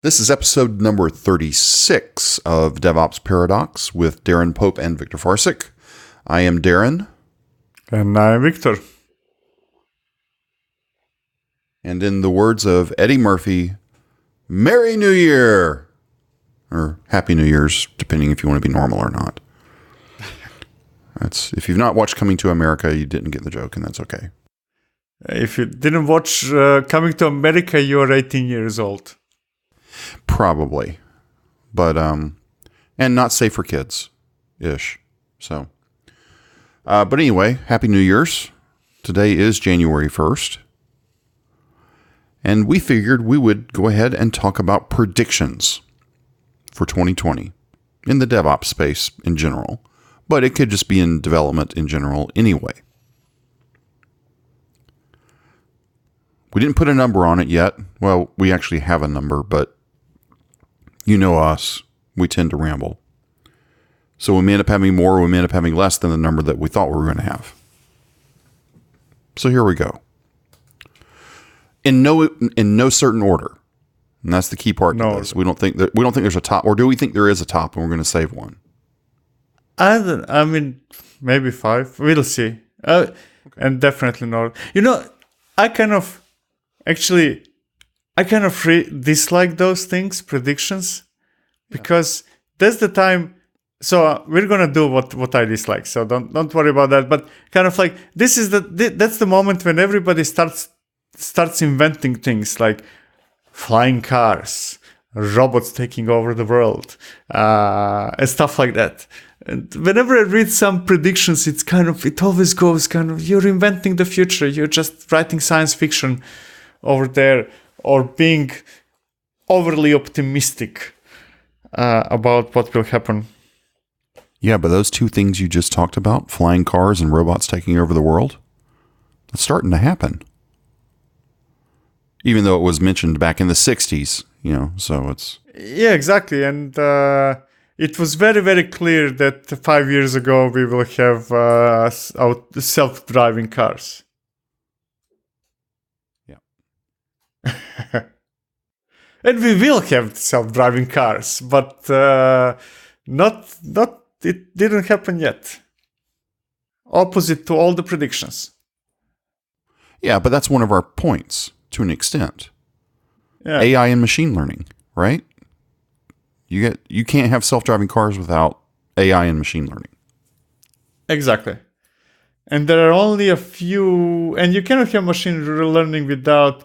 This is episode number 36 of DevOps Paradox with Darren Pope and Victor Farsick. I am Darren. And I'm Victor. And in the words of Eddie Murphy, Merry New Year! Or Happy New Year's, depending if you want to be normal or not. If you've not watched Coming to America, you didn't get the joke, and that's okay. If you didn't watch Coming to America, you're 18 years old. Probably. But, and not safe for kids-ish. So, but anyway, Happy New Year's. Today is January 1st. And we figured we would go ahead and talk about predictions for 2020 in the DevOps space in general. But it could just be in development in general anyway. We didn't put a number on it yet. Well, we actually have a number, but you know us. We tend to ramble. So we may end up having more, or we may end up having less than the number that we thought we were going to have. So here we go. In no certain order. And that's the key part of this. We don't think there's a top, or do we think there is a top and we're going to save one? I mean, maybe 5. We'll see. Okay. And definitely not. You know, I kind of dislike those things, predictions, because that's the time. So we're gonna do what I dislike. So don't worry about that. But kind of like that's the moment when everybody starts inventing things like flying cars, robots taking over the world, and stuff like that. And whenever I read some predictions, it always goes kind of, you're inventing the future. You're just writing science fiction over there, or being overly optimistic about what will happen. Yeah, but those two things you just talked about, flying cars and robots taking over the world, it's starting to happen. Even though it was mentioned back in the 60s, so it's... Yeah, exactly. And it was very, very clear that 5 years ago we will have self-driving cars. Yeah. And we will have self-driving cars, but not it didn't happen yet. Opposite to all the predictions. Yeah, but that's one of our points to an extent. Yeah. AI and machine learning, right? You can't have self-driving cars without AI and machine learning. Exactly. And there are only a few, and you cannot have machine learning without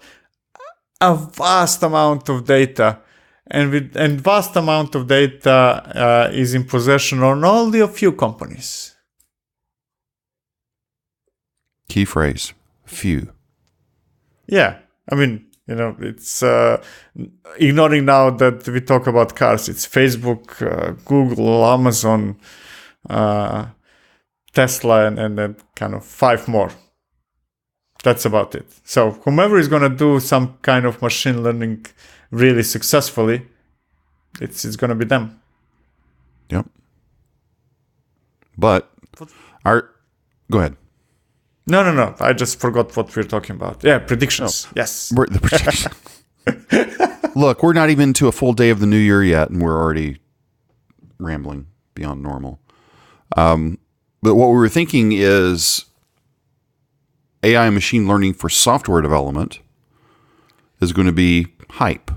a vast amount of data. And vast amount of data is in possession on only a few companies. Key phrase, few. Yeah. I mean, it's ignoring now that we talk about cars. It's Facebook, Google, Amazon, Tesla, and then kind of 5 more. That's about it. So whomever is going to do some kind of machine learning really successfully, it's going to be them. Yep. But go ahead. No. I just forgot what we're talking about. Yeah, predictions. Oh. Yes. The prediction. Look, we're not even to a full day of the new year yet, and we're already rambling beyond normal. But what we were thinking is AI and machine learning for software development is going to be hype.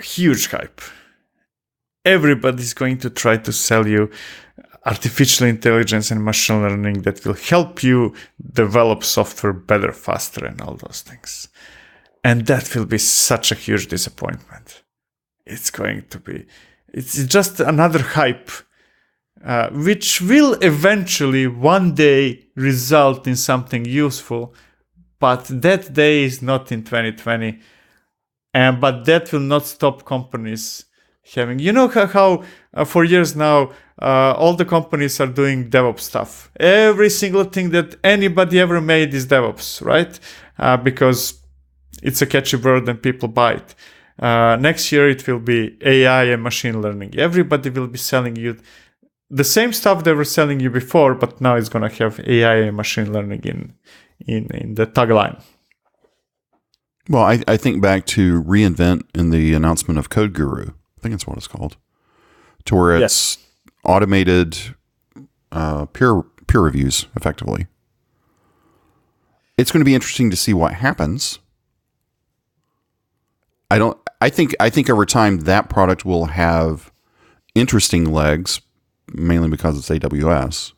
Huge hype. Everybody's going to try to sell you artificial intelligence and machine learning that will help you develop software better, faster, and all those things. And that will be such a huge disappointment. It's just another hype, which will eventually one day result in something useful, but that day is not in 2020. But that will not stop companies having... how for years now, all the companies are doing DevOps stuff. Every single thing that anybody ever made is DevOps, right? Because it's a catchy word and people buy it. Next year, it will be AI and machine learning. Everybody will be selling you the same stuff they were selling you before, but now it's going to have AI and machine learning in the tagline. Well, I think back to reInvent in the announcement of Code Guru. I think that's what it's called. To where it's automated peer reviews, effectively. It's going to be interesting to see what happens. I think over time that product will have interesting legs, mainly because it's AWS,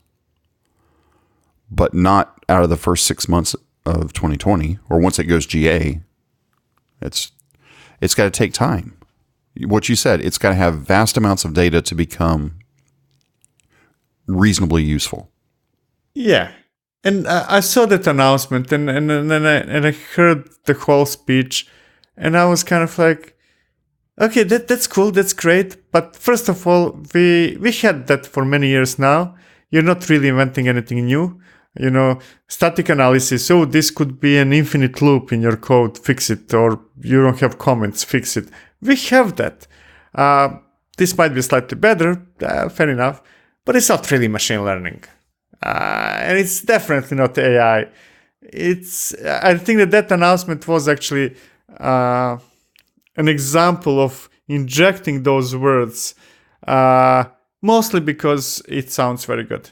but not out of the first 6 months of 2020 or once it goes GA. It's got to take time. What you said, it's got to have vast amounts of data to become reasonably useful. Yeah. And I saw that announcement and I heard the whole speech and I was kind of like, okay, that's cool, that's great. But first of all, we had that for many years now. You're not really inventing anything new. Static analysis. Oh, this could be an infinite loop in your code. Fix it. Or you don't have comments. Fix it. We have that. This might be slightly better. Fair enough. But it's not really machine learning. And it's definitely not AI. I think that announcement was actually an example of injecting those words, mostly because it sounds very good.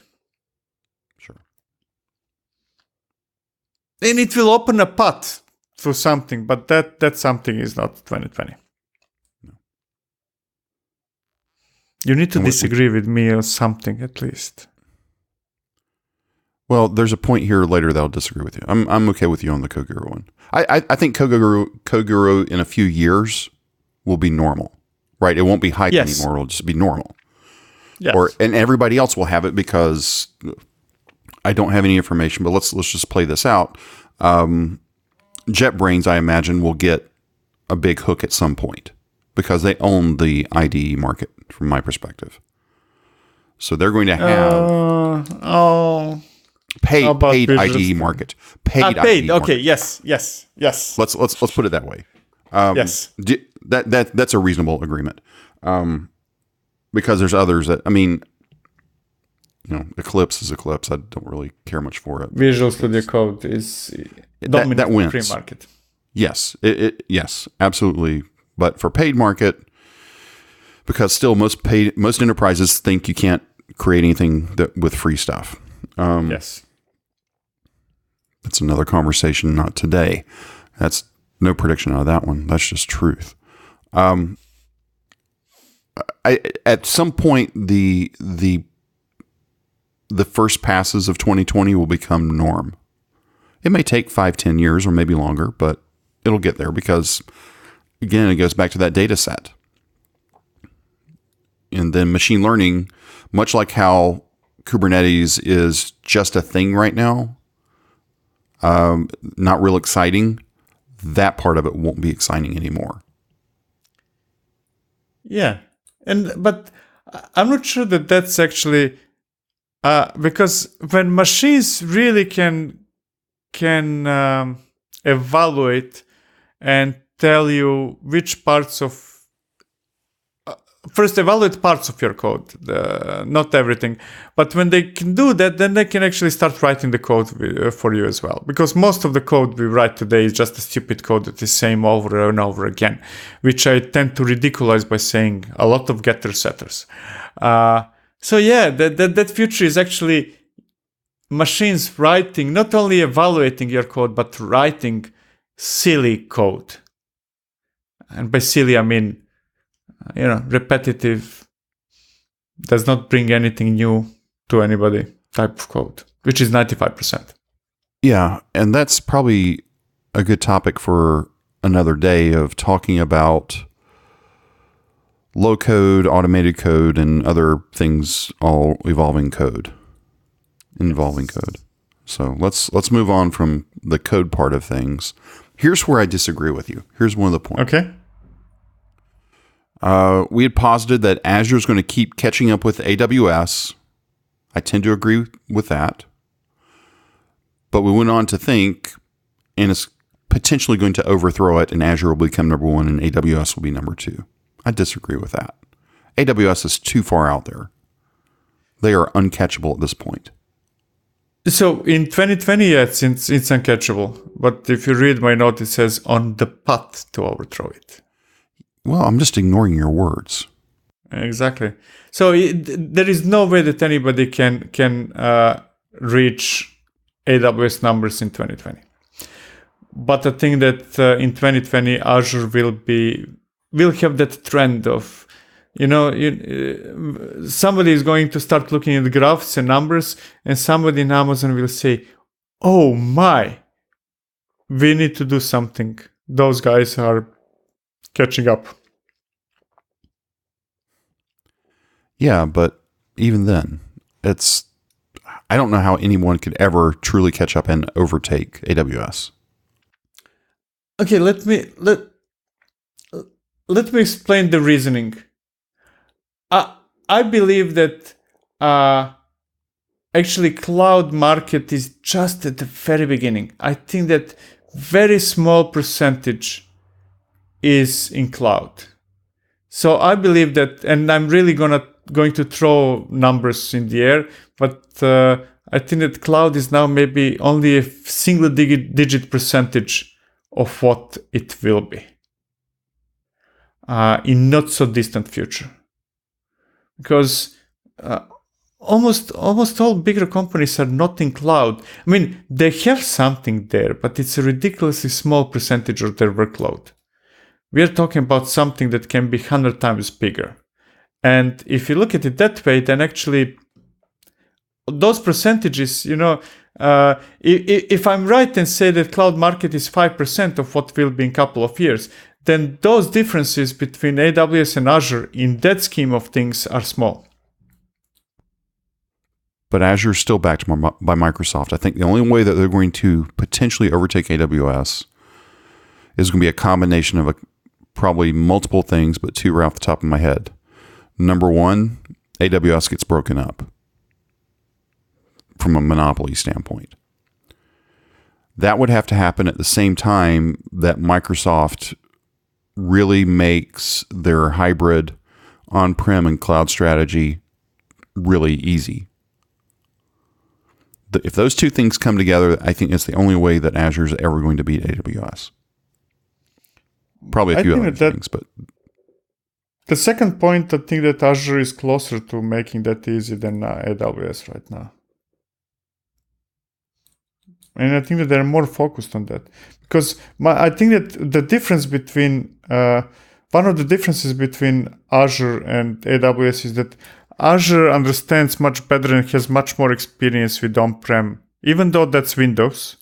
And it will open a path to something, but that something is not 2020. No. You need to disagree with me on something at least. Well, there's a point here later that I'll disagree with you. I'm okay with you on the Code Guru one. I think Code Guru in a few years will be normal, right? It won't be hype anymore. It'll just be normal. Yes. And everybody else will have it because I don't have any information, but let's just play this out. JetBrains, I imagine, will get a big hook at some point because they own the IDE market, from my perspective. So they're going to have paid IDE market. Paid. Okay. Yes. Let's put it that way. Yes. That's a reasonable agreement. Because there's others that, Eclipse is Eclipse. I don't really care much for it. Visual Studio Code is dominant that wins. Free market. Yes, yes, absolutely. But for paid market, because still most enterprises think you can't create anything with free stuff. Yes, that's another conversation. Not today. That's no prediction out of that one. That's just truth. At some point the first passes of 2020 will become norm. It may take 5-10 years or maybe longer, but it'll get there because, again, it goes back to that data set. And then machine learning, much like how Kubernetes is just a thing right now, not real exciting, that part of it won't be exciting anymore. Yeah. But I'm not sure that that's actually... because when machines really can evaluate and tell you which parts of first evaluate parts of your code, not everything, but when they can do that, then they can actually start writing the code for you as well, because most of the code we write today is just a stupid code that is same over and over again, which I tend to ridiculize by saying a lot of getter setters. So yeah, that future is actually machines writing, not only evaluating your code, but writing silly code. And by silly, I mean, repetitive, does not bring anything new to anybody type of code, which is 95%. Yeah, and that's probably a good topic for another day of talking about low code, automated code, and other things all involving code. So let's move on from the code part of things. Here's where I disagree with you. Here's one of the points. Okay. We had posited that Azure is going to keep catching up with AWS. I tend to agree with that. But we went on to think, and it's potentially going to overthrow it, and Azure will become number one, and AWS will be number two. I disagree with that. AWS is too far out there. They are uncatchable at this point. So in 2020, yes, it's uncatchable. But if you read my note, it says on the path to overthrow it. Well, I'm just ignoring your words. Exactly. So there is no way that anybody can reach AWS numbers in 2020. But I think that in 2020, Azure will have that trend of, somebody is going to start looking at the graphs and numbers, and somebody in Amazon will say, "Oh my, we need to do something. Those guys are catching up." Yeah, but even then, I don't know how anyone could ever truly catch up and overtake AWS. Okay, let me explain the reasoning. I believe that actually cloud market is just at the very beginning. I think that very small percentage is in cloud. So I believe that, and I'm really going to throw numbers in the air, but I think that cloud is now maybe only a single digit percentage of what it will be in not so distant future. Because almost all bigger companies are not in cloud. I mean, they have something there, but it's a ridiculously small percentage of their workload. We are talking about something that can be 100 times bigger. And if you look at it that way, then actually those percentages, if I'm right and say that cloud market is 5% of what will be in a couple of years, then those differences between AWS and Azure in that scheme of things are small. But Azure is still backed by Microsoft. I think the only way that they're going to potentially overtake AWS is going to be a combination of probably multiple things, but two are off the top of my head. Number one, AWS gets broken up from a monopoly standpoint. That would have to happen at the same time that Microsoft really makes their hybrid on-prem and cloud strategy really easy. If those two things come together, I think it's the only way that Azure is ever going to beat AWS. Probably a few other things, but the second point, I think that Azure is closer to making that easy than AWS right now. And I think that they're more focused on that. Because I think that the difference between, one of the differences between Azure and AWS is that Azure understands much better and has much more experience with on-prem, even though that's Windows,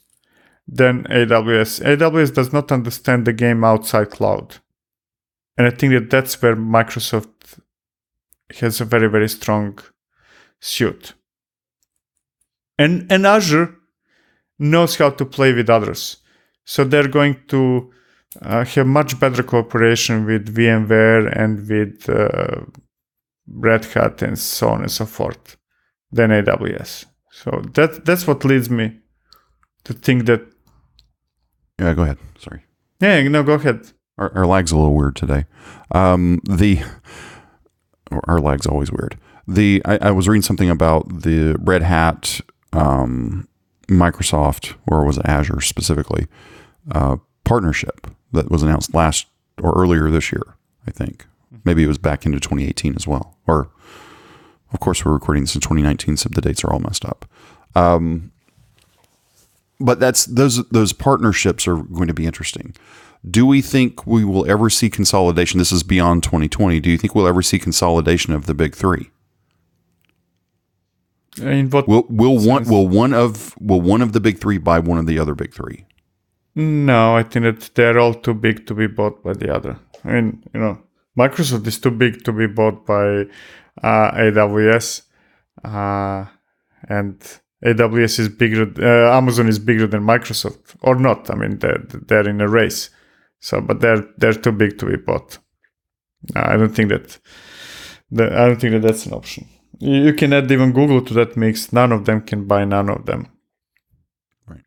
than AWS. AWS does not understand the game outside cloud. And I think that that's where Microsoft has a very, very strong suit. And Azure knows how to play with others. So they're going to have much better cooperation with VMware and with Red Hat and so on and so forth than AWS. So that's what leads me to think that... Yeah, go ahead. Sorry. Yeah, no, go ahead. Our lag's a little weird today. Our lag's always weird. I was reading something about the Red Hat, Microsoft, or was it Azure specifically, partnership that was announced last or earlier this year, I think. Maybe it was back into 2018 as well. Or, of course, we're recording this in 2019, so the dates are all messed up. But those partnerships are going to be interesting. Do we think we will ever see consolidation? This is beyond 2020. Do you think we'll ever see consolidation of the big three? In what will one of the big three buy one of the other big three? No, I think that they're all too big to be bought by the other. I mean, Microsoft is too big to be bought by AWS, and AWS is bigger. Amazon is bigger than Microsoft, or not. I mean, they're in a race. So, but they're too big to be bought. I don't think that that's an option. You can add even Google to that mix. None of them can buy none of them. Right.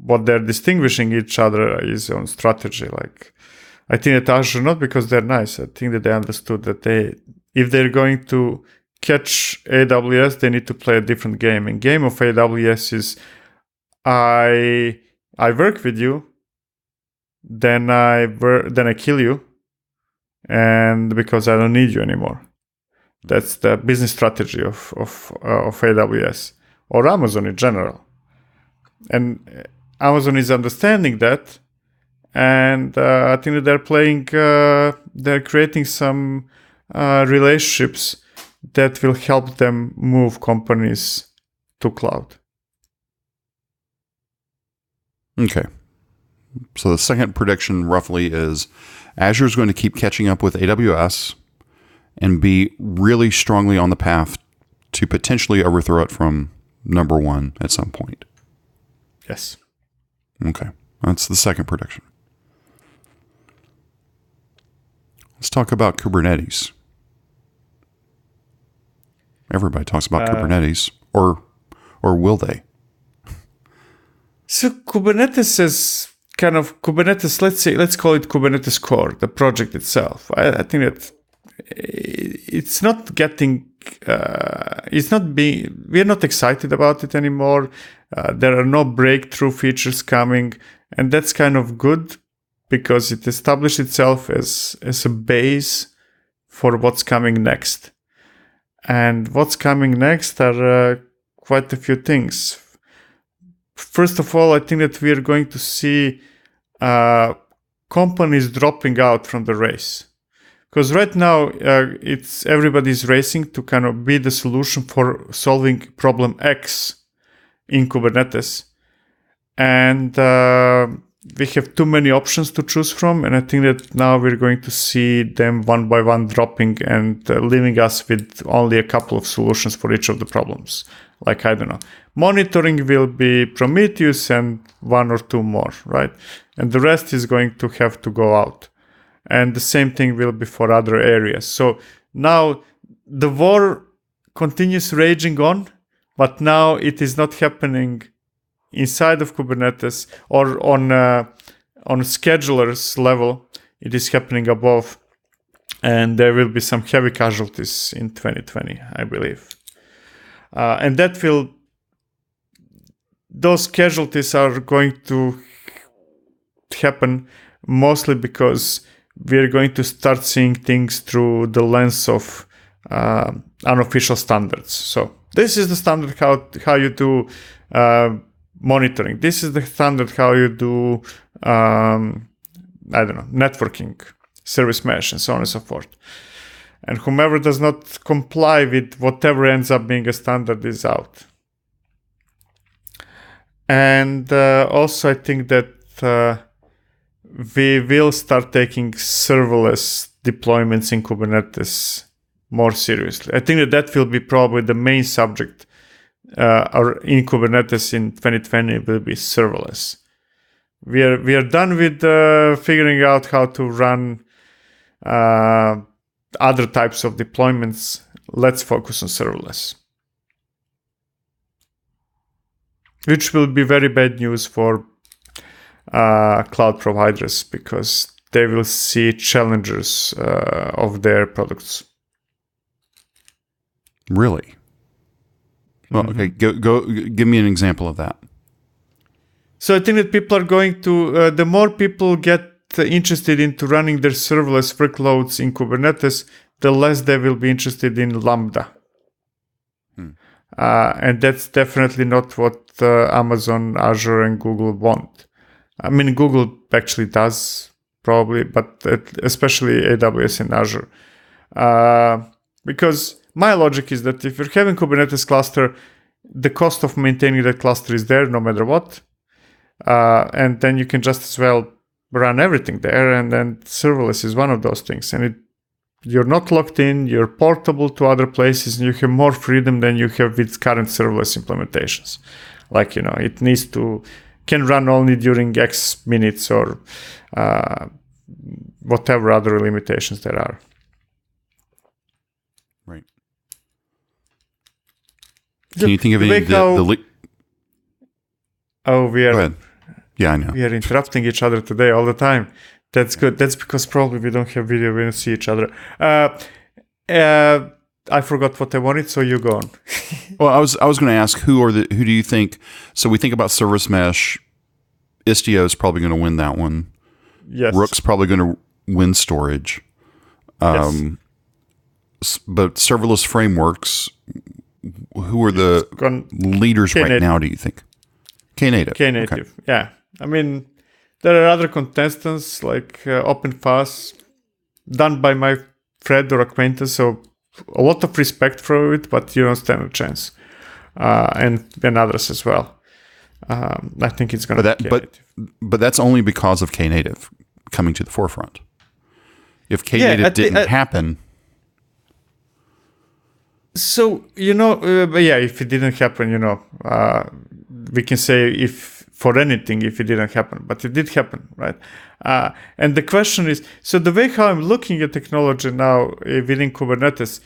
What they're distinguishing each other is on strategy. Like, I think that Azure, not because they're nice, I think that they understood that if they're going to catch AWS, they need to play a different game. And game of AWS is I work with you, then I kill you, and because I don't need you anymore. That's the business strategy of AWS or Amazon in general. And Amazon is understanding that, and I think that they're creating some relationships that will help them move companies to cloud. Okay. So the second prediction roughly is Azure is going to keep catching up with AWS and be really strongly on the path to potentially overthrow it from number one at some point. Yes. Okay. That's the second prediction. Let's talk about Kubernetes. Everybody talks about Kubernetes, or will they? So Kubernetes is kind of Kubernetes. Let's call it Kubernetes Core, the project itself. I think that it's not getting. We're not excited about it anymore. There are no breakthrough features coming, and that's kind of good because it established itself as a base for what's coming next. And what's coming next are quite a few things. First of all, I think that we are going to see companies dropping out from the race. Because right now, it's everybody's racing to kind of be the solution for solving problem X in Kubernetes. And we have too many options to choose from. And I think that now we're going to see them one by one dropping and leaving us with only a couple of solutions for each of the problems. Like, I don't know, monitoring will be Prometheus and one or two more, right? And the rest is going to have to go out. And the same thing will be for other areas. So now the war continues raging on, but now it is not happening inside of Kubernetes or on schedulers level. It is happening above, and there will be some heavy casualties in 2020, I believe. And those casualties are going to happen mostly because we're going to start seeing things through the lens of unofficial standards. So this is the standard how you do monitoring. This is the standard how you do, networking, service mesh, and so on and so forth. And whomever does not comply with whatever ends up being a standard is out. And also I think that we will start taking serverless deployments in Kubernetes more seriously. I think that will be probably the main subject in Kubernetes in 2020 will be serverless. We are done with figuring out how to run other types of deployments. Let's focus on serverless. Which will be very bad news for cloud providers because they will see challengers of their products. Really? Well, okay. Go. Give me an example of that. So I think that people are going to. The more people get interested into running their serverless workloads in Kubernetes, the less they will be interested in Lambda. And that's definitely not what Amazon, Azure, and Google want. I mean, Google actually does probably, but especially AWS and Azure. Because my logic is that if you're having Kubernetes cluster, the cost of maintaining that cluster is there no matter what. And then you can just as well run everything there. And then serverless is one of those things. And you're not locked in, you're portable to other places, and you have more freedom than you have with current serverless implementations. Like, it can run only during X minutes or whatever other limitations there are. Right. Can you think of any Oh, we are. Go ahead. Yeah, I know. We are interrupting each other today all the time. That's good. That's because probably we don't have video. We don't see each other. I forgot what I wanted, so you go on. Well, I was going to ask who do you think? So we think about service mesh. Istio is probably going to win that one. Yes. Rook's probably going to win storage. Yes. But serverless frameworks, who are the leaders right now, do you think? Knative. Knative, okay. Yeah. I mean, there are other contestants like OpenFast, done by my friend or acquaintance, so a lot of respect for it, but you don't stand a chance. And others as well. I think it's going to be Knative. But that's only because of Knative coming to the forefront. If Knative didn't happen... So, if it didn't happen, we can say if it didn't happen, but it did happen, right? And the question is, so the way how I'm looking at technology now within Kubernetes,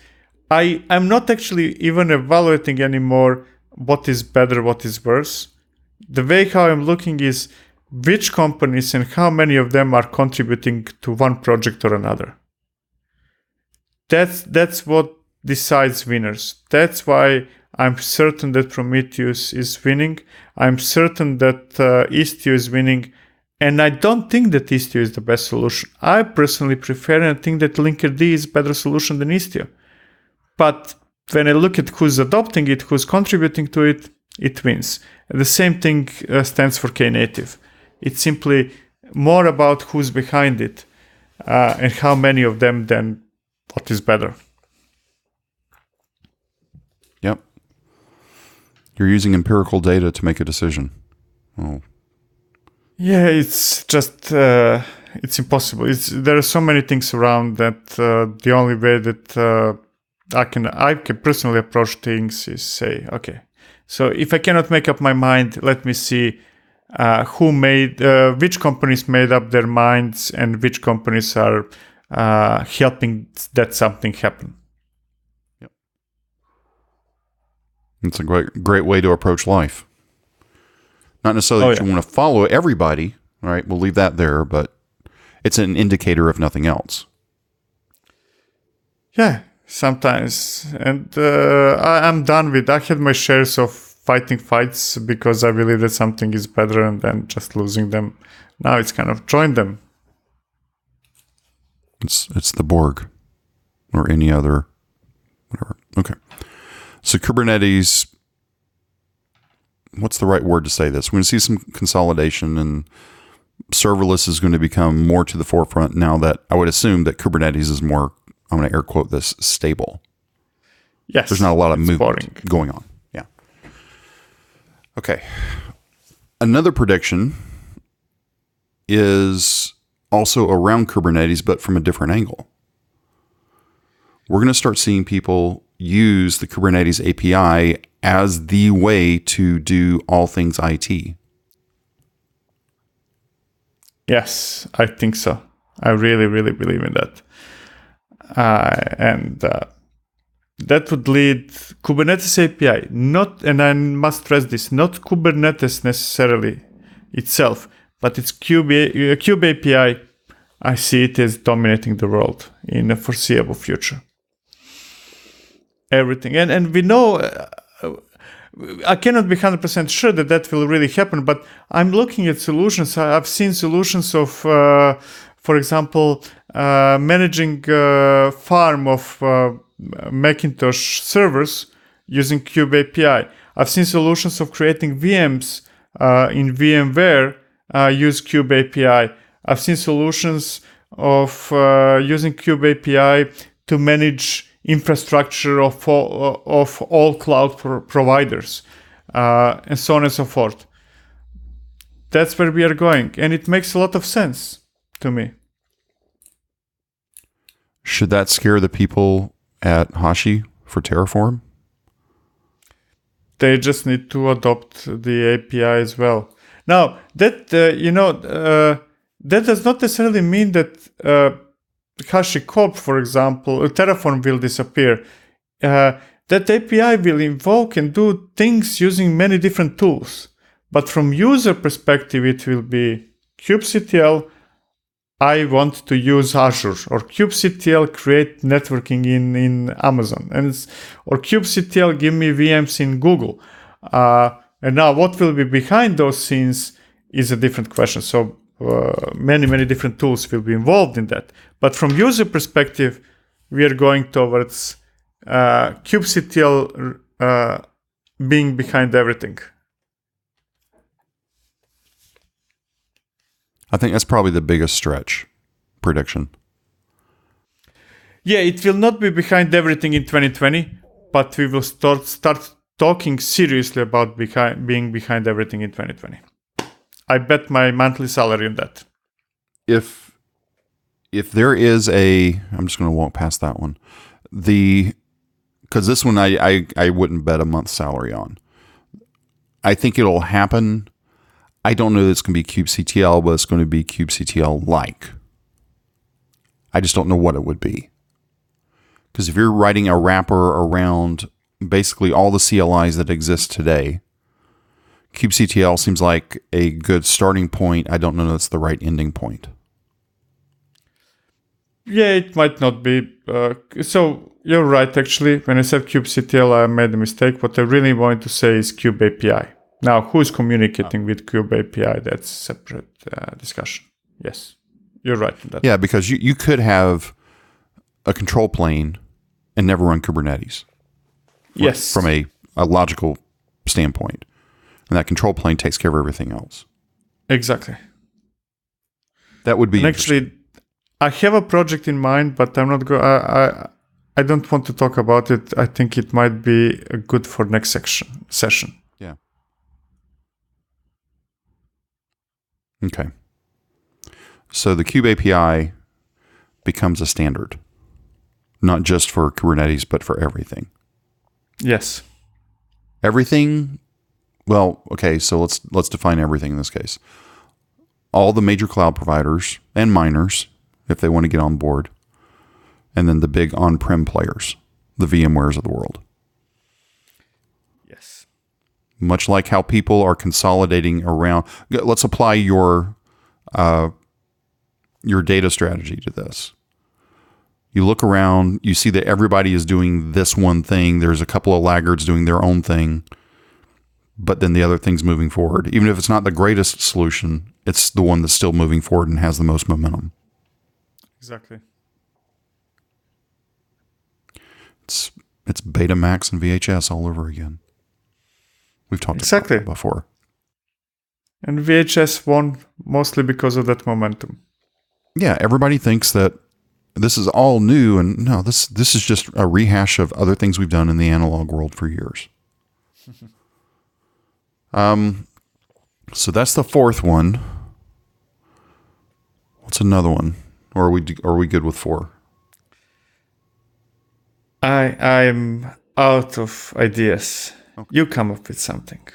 I'm not actually even evaluating anymore what is better, what is worse. The way how I'm looking is which companies and how many of them are contributing to one project or another. That's what decides winners. That's why I'm certain that Prometheus is winning. I'm certain that Istio is winning. And I don't think that Istio is the best solution. I personally prefer and think that Linkerd is a better solution than Istio. But when I look at who's adopting it, who's contributing to it, it wins. And the same thing stands for Knative. It's simply more about who's behind it and how many of them than what is better. Yep. You're using empirical data to make a decision. Oh. Yeah, it's just, it's impossible. There are so many things around that the only way that I can personally approach things is say, okay, so if I cannot make up my mind, let me see which companies made up their minds and which companies are helping that something happen. Yep. It's a great way to approach life. Not necessarily that you want to follow everybody, right? We'll leave that there, but it's an indicator of nothing else. Yeah, sometimes. And I'm done with I had my shares of fighting fights because I believe that something is better and then just losing them. Now it's kind of join them. It's the Borg or any other, whatever. Okay. So Kubernetes, what's the right word to say this? We're going to see some consolidation, and serverless is going to become more to the forefront now that I would assume that Kubernetes is more, I'm going to air quote this, stable. Yes. There's not a lot of movement going on. Yeah. Okay. Another prediction is also around Kubernetes, but from a different angle. We're going to start seeing people use the Kubernetes API as the way to do all things IT. Yes, I think so. I really, really believe in that. And that would lead Kubernetes API, and I must stress this, not Kubernetes necessarily itself, but it's Kube API. I see it as dominating the world in the foreseeable future. Everything. And we know, I cannot be 100% sure that will really happen, but I'm looking at solutions. I've seen solutions of, for example, managing a farm of Macintosh servers using Kube API. I've seen solutions of creating VMs in VMware use Kube API. I've seen solutions of using Kube API to manage infrastructure of all cloud providers, and so on and so forth. That's where we are going, and it makes a lot of sense to me. Should that scare the people at Hashi for Terraform? They just need to adopt the API as well. Now, that that does not necessarily mean that HashiCorp, for example, Terraform will disappear. That API will invoke and do things using many different tools. But from user perspective, it will be kubectl I want to use Azure, or kubectl create networking in Amazon, or kubectl give me VMs in Google. And now what will be behind those scenes is a different question. So many different tools will be involved in that. But from user perspective, we are going towards kubectl being behind everything. I think that's probably the biggest stretch prediction. Yeah, it will not be behind everything in 2020, but we will start talking seriously about being behind everything in 2020. I bet my monthly salary on that. If there is I'm just going to walk past that one. Because this one I wouldn't bet a month's salary on. I think it'll happen. I don't know that it's going to be kubectl, but it's going to be kubectl-like. I just don't know what it would be. Because if you're writing a wrapper around basically all the CLIs that exist today, kubectl seems like a good starting point. I don't know that's the right ending point. Yeah, it might not be. So you're right, actually. When I said kubectl, I made a mistake. What I really wanted to say is kube API. Now, who's communicating with kube API? That's a separate discussion. Yes, you're right in that. Yeah, because you could have a control plane and never run Kubernetes. Yes. From a logical standpoint. And that control plane takes care of everything else. Exactly. That would be actually, I have a project in mind, but I'm not going. I don't want to talk about it. I think it might be good for next session. Yeah. Okay. So the kube API becomes a standard, not just for Kubernetes, but for everything. Yes. Everything. Well, okay. So let's define everything in this case. All the major cloud providers and miners, if they want to get on board, and then the big on-prem players, the VMwares of the world. Yes. Much like how people are consolidating around. Let's apply your data strategy to this. You look around, you see that everybody is doing this one thing. There's a couple of laggards doing their own thing, but then the other thing's moving forward. Even if it's not the greatest solution, it's the one that's still moving forward and has the most momentum. Exactly. It's Betamax and VHS all over again. We've talked about that before. And VHS won mostly because of that momentum. Yeah, everybody thinks that this is all new, and no, this is just a rehash of other things we've done in the analog world for years. So that's the fourth one. What's another one? Or are we good with four? I'm out of ideas. Okay. You come up with something.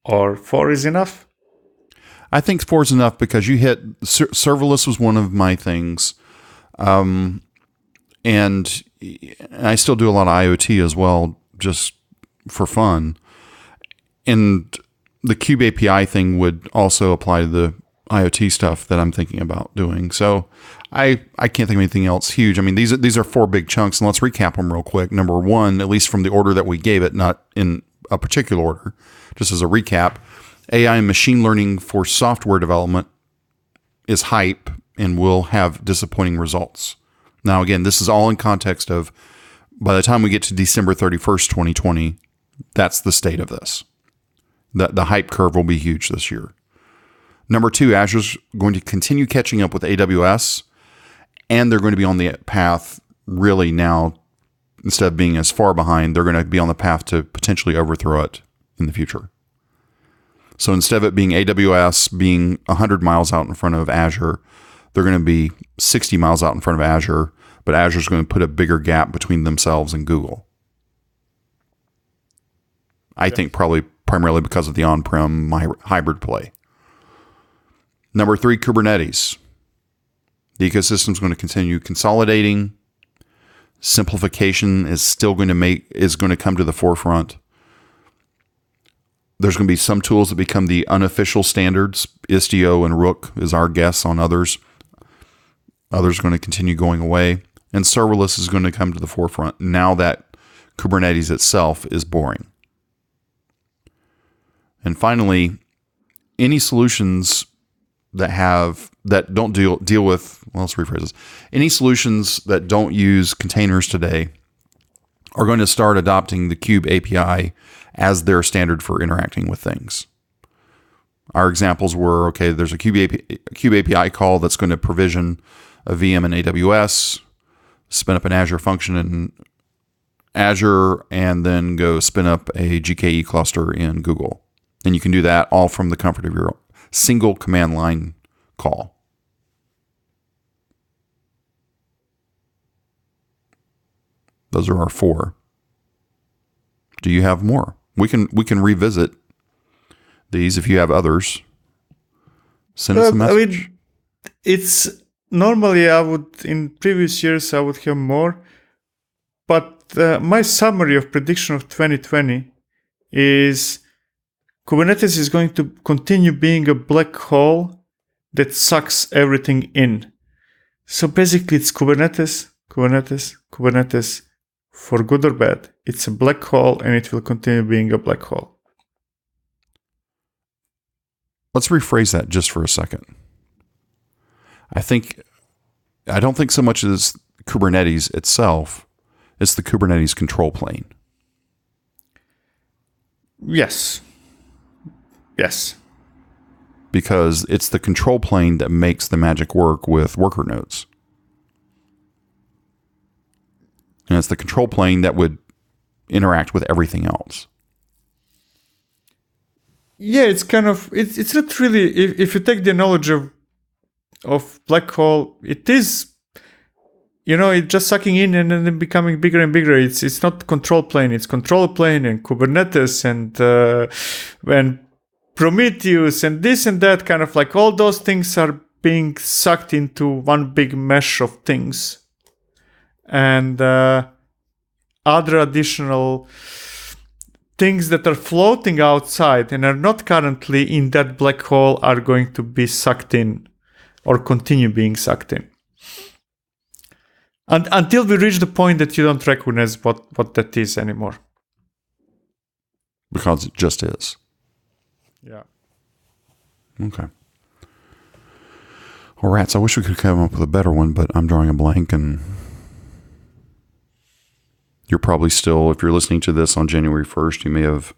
Or four is enough? I think four is enough because you hit serverless was one of my things. And I still do a lot of IoT as well, just for fun. And the kube API thing would also apply to the IoT stuff that I'm thinking about doing. So I can't think of anything else huge. I mean, these are four big chunks, and let's recap them real quick. Number one, at least from the order that we gave it, not in a particular order, just as a recap, AI and machine learning for software development is hype and will have disappointing results. Now, again, this is all in context of by the time we get to December 31st, 2020, that's the state of this. The hype curve will be huge this year. Number two, Azure's going to continue catching up with AWS, and they're going to be on the path really now, instead of being as far behind, they're going to be on the path to potentially overthrow it in the future. So instead of it being AWS being 100 miles out in front of Azure, they're going to be 60 miles out in front of Azure, but Azure's going to put a bigger gap between themselves and Google. I think probably primarily because of the on-prem hybrid play. Number three, Kubernetes. The ecosystem is going to continue consolidating. Simplification is still going to come to the forefront. There's going to be some tools that become the unofficial standards. Istio and Rook is our guess on others. Others are going to continue going away. And serverless is going to come to the forefront now that Kubernetes itself is boring. And finally, any solutions that don't deal with, well, let's rephrase this. Any solutions that don't use containers today are going to start adopting the Kube API as their standard for interacting with things. Our examples were, okay, there's a Kube API call that's going to provision a VM in AWS, spin up an Azure function in Azure, and then go spin up a GKE cluster in Google. And you can do that all from the comfort of your single command line call. Those are our 4. Do you have more? We can revisit these if you have others. Send us a message. I mean, it's normally in previous years I would have more, but my summary of prediction of 2020 is Kubernetes is going to continue being a black hole that sucks everything in. So basically it's Kubernetes, for good or bad. It's a black hole and it will continue being a black hole. Let's rephrase that just for a second. I don't think so much as Kubernetes itself, it's the Kubernetes control plane. Yes. Because it's the control plane that makes the magic work with worker nodes. And it's the control plane that would interact with everything else. Yeah, it's kind of, it's not really, if you take the analogy of black hole, it is, it's just sucking in and then becoming bigger and bigger. It's not control plane, it's control plane and Kubernetes and Prometheus and this and that, kind of like all those things are being sucked into one big mesh of things. And other additional things that are floating outside and are not currently in that black hole are going to be sucked in or continue being sucked in. And until we reach the point that you don't recognize what that is anymore. Because it just is. Yeah. Okay. Well, rats, I wish we could come up with a better one, but I'm drawing a blank, and you're probably still, if you're listening to this on January 1st, you may have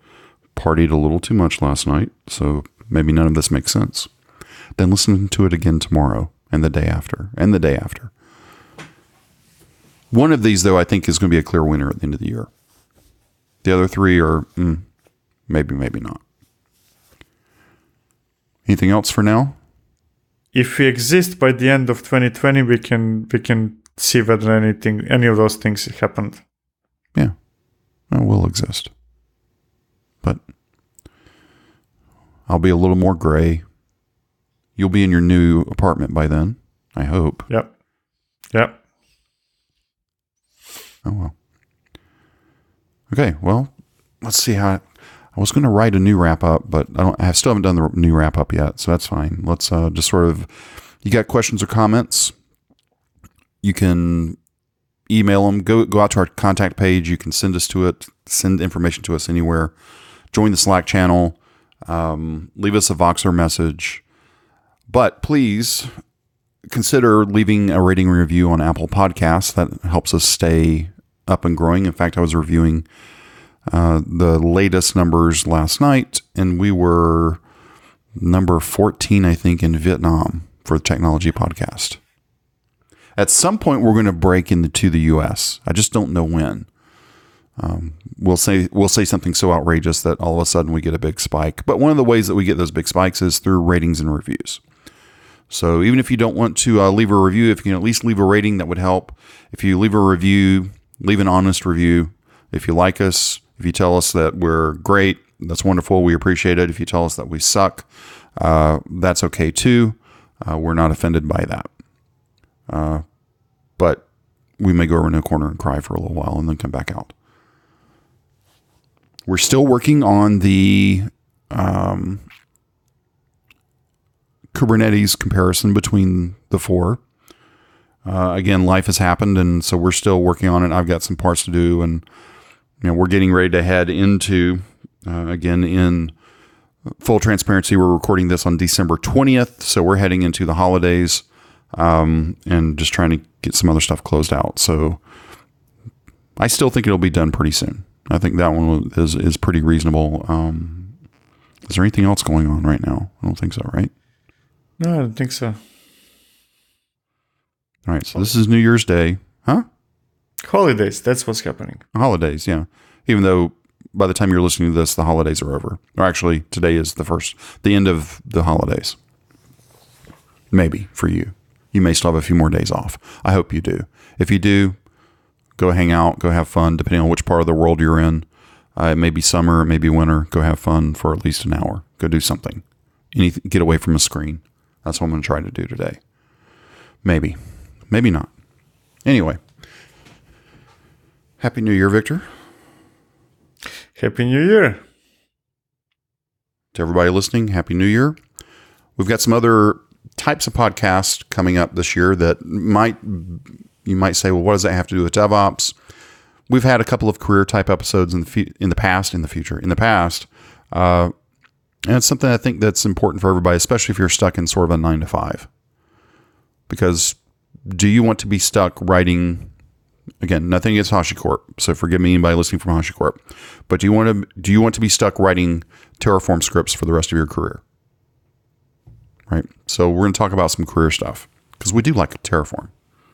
partied a little too much last night, so maybe none of this makes sense. Then listen to it again tomorrow, and the day after, and the day after. One of these, though, I think is going to be a clear winner at the end of the year. The other 3 are maybe not. Anything else for now? If we exist by the end of 2020, we can see whether any of those things happened. Yeah, well, we'll exist. But I'll be a little more gray. You'll be in your new apartment by then, I hope. Yep. Oh, well. Okay, well, let's see how... I was going to write a new wrap up, but I still haven't done the new wrap up yet, so that's fine. Let's just sort of... You got questions or comments? You can email them. Go out to our contact page. You can send information to us anywhere. Join the Slack channel. Leave us a Voxer message. But please consider leaving a rating and review on Apple Podcasts. That helps us stay up and growing. In fact, I was reviewing the latest numbers last night, and we were number 14, I think, in Vietnam for the Technology Podcast. At some point, we're going to break into the U.S. I just don't know when. We'll say something so outrageous that all of a sudden we get a big spike. But one of the ways that we get those big spikes is through ratings and reviews. So even if you don't want to leave a review, if you can at least leave a rating, that would help. If you leave a review, leave an honest review. If you like us, if you tell us that we're great, that's wonderful. We appreciate it. If you tell us that we suck, that's okay too. We're not offended by that. But we may go over in a corner and cry for a little while and then come back out. We're still working on the Kubernetes comparison between the four. Again, life has happened, and so we're still working on it. I've got some parts to do, and we're getting ready to head into, again, in full transparency, we're recording this on December 20th, so we're heading into the holidays, and just trying to get some other stuff closed out. So I still think it'll be done pretty soon. I think that one is pretty reasonable. Is there anything else going on right now? I don't think so, right? No, I don't think so. All right, so this is New Year's Day. Huh? Holidays, that's what's happening. Holidays, yeah. Even though by the time you're listening to this, the holidays are over. Or actually, today is the end of the holidays. Maybe for you. You may still have a few more days off. I hope you do. If you do, go hang out, go have fun, depending on which part of the world you're in. It may be summer, it may be winter. Go have fun for at least an hour. Go do something. Get away from a screen. That's what I'm going to try to do today. Maybe. Maybe not. Anyway. Happy New Year, Victor. Happy New Year. To everybody listening, Happy New Year. We've got some other types of podcasts coming up this year that you might say, well, what does that have to do with DevOps? We've had a couple of career type episodes in the past, and it's something I think that's important for everybody, especially if you're stuck in sort of a 9 to 5. Because do you want to be stuck writing, again, nothing against HashiCorp, so forgive me anybody listening from HashiCorp, but do you want to be stuck writing Terraform scripts for the rest of your career? Right? So we're going to talk about some career stuff because we do like Terraform.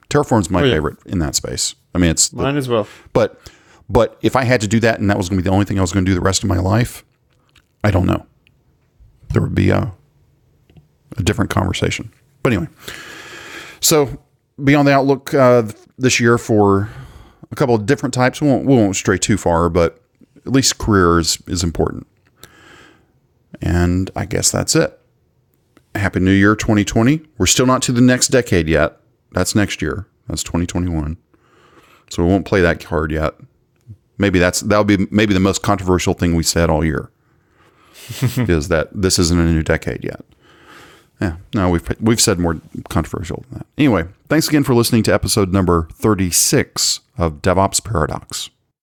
Terraform's my favorite in that space. I mean, it's mine as well. But if I had to do that and that was going to be the only thing I was going to do the rest of my life, I don't know. There would be a different conversation. But anyway, so be on the outlook this year for a couple of different types. We won't stray too far, but at least career is important. And I guess that's it. Happy New Year 2020. We're still not to the next decade yet. That's next year. That's 2021. So we won't play that card yet. Maybe that'll be maybe the most controversial thing we said all year. Is that this isn't a new decade yet. Yeah, no, we've said more controversial than that. Anyway, thanks again for listening to episode number 36 of DevOps Paradox.